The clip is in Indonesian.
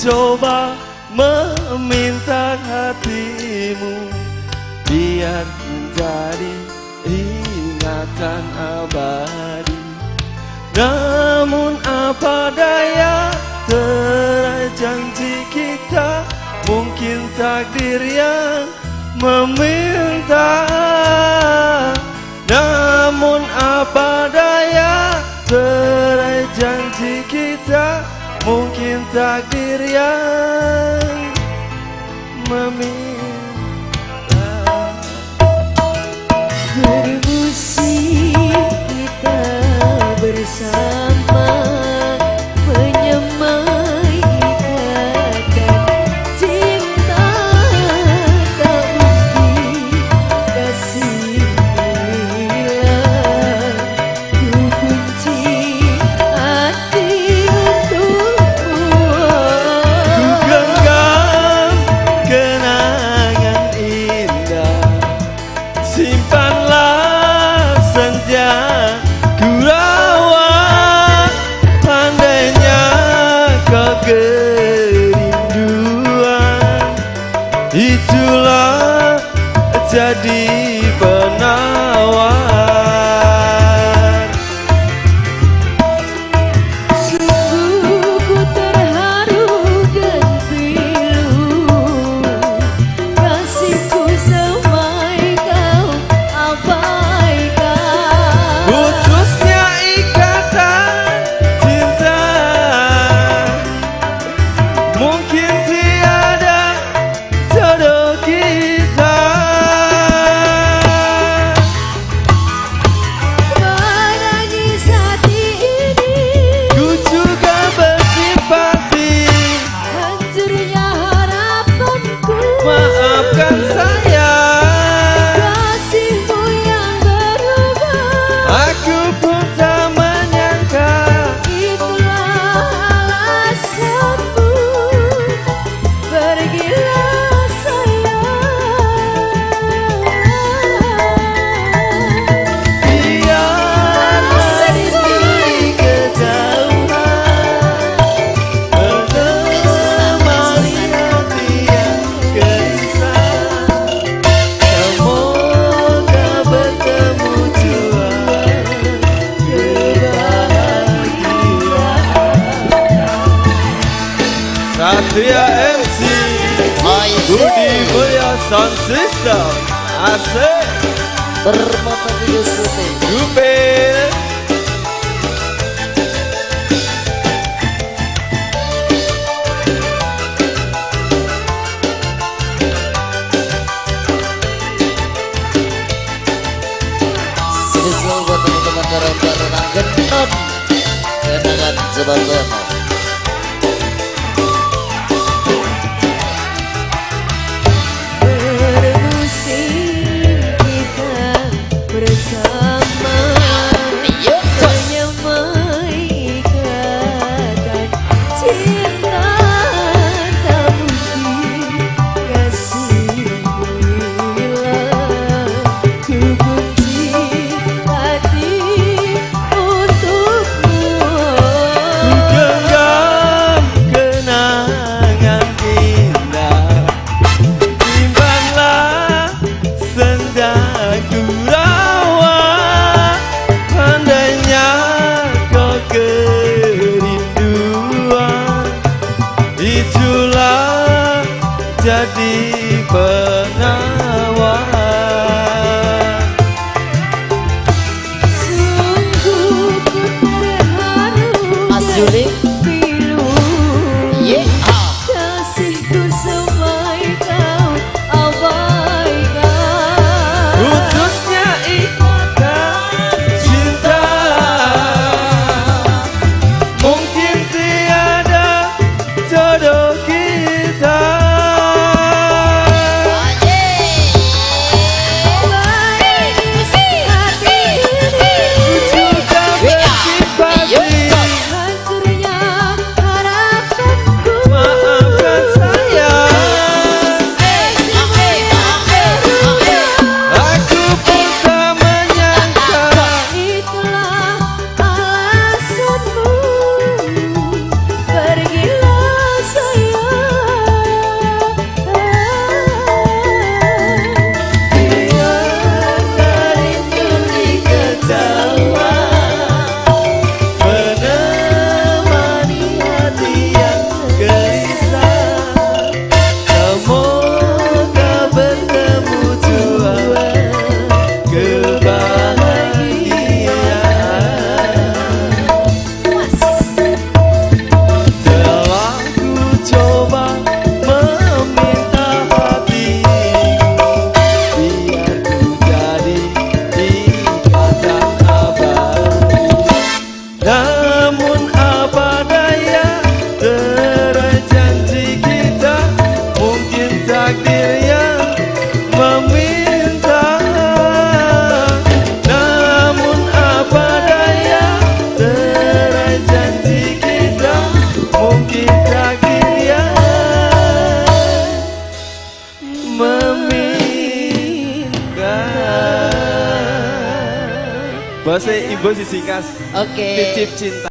coba meminta hatimu biar menjadi ingatan abadi. Namun apa daya, terai janji kita, mungkin takdir yang meminta. Namun apa daya, terai janji kita, mungkin takdir yang meminta. Bermusik kita bersama, menyamai ikatan cinta, tak mungkin kasih hilang. Ku kunci hati untukmu, Ku genggam kenangan indah, simpanlah senja ku rawat. Pandainya kau kerinduan, itulah jadi penawar. sungguh ku terharu dan pilu, kasihku semai kau abaikan. Putusnya ikatan cinta, mungkin tiada jodoh kita. Menangis hati ini, Ku juga bersimpati, hancurnya harapanku. maafkan saya. Kasihmu yang berubah, Aku pun tak menyangka. itulah alasanmu. Pergilah sayang, Biarlah diri kejauhan menemani hati yang gelisah. Semoga bertemu jua kebahagiaan. Satria MC Budi Mulya Sound System, asik Bermata biru putih. Gupil. Spesial buat teman-teman dari Baruna Genton Kenangan Sebasono. bermusik kita bersama, menyamai ikatan cinta, tak mungkin kasih hilang. Ku kunci hati untukmu, Ku genggam kenangan indah, simpanlah senja ku rawat. Pandainya kau kerinduan, itulah jadi penawar. sungguh ku terharu Mas Juli. pilu, kasihku semai kau abaikan. Putusnya ikatan cinta, mungkin tiada jodoh kita. Namun apa daya, terai janji kita, mungkin takdir yang meminta. Namun apa daya, terai janji kita, mungkin takdir yang meminta. Bahasa Ibu sisingkas. Oke. Titip cinta.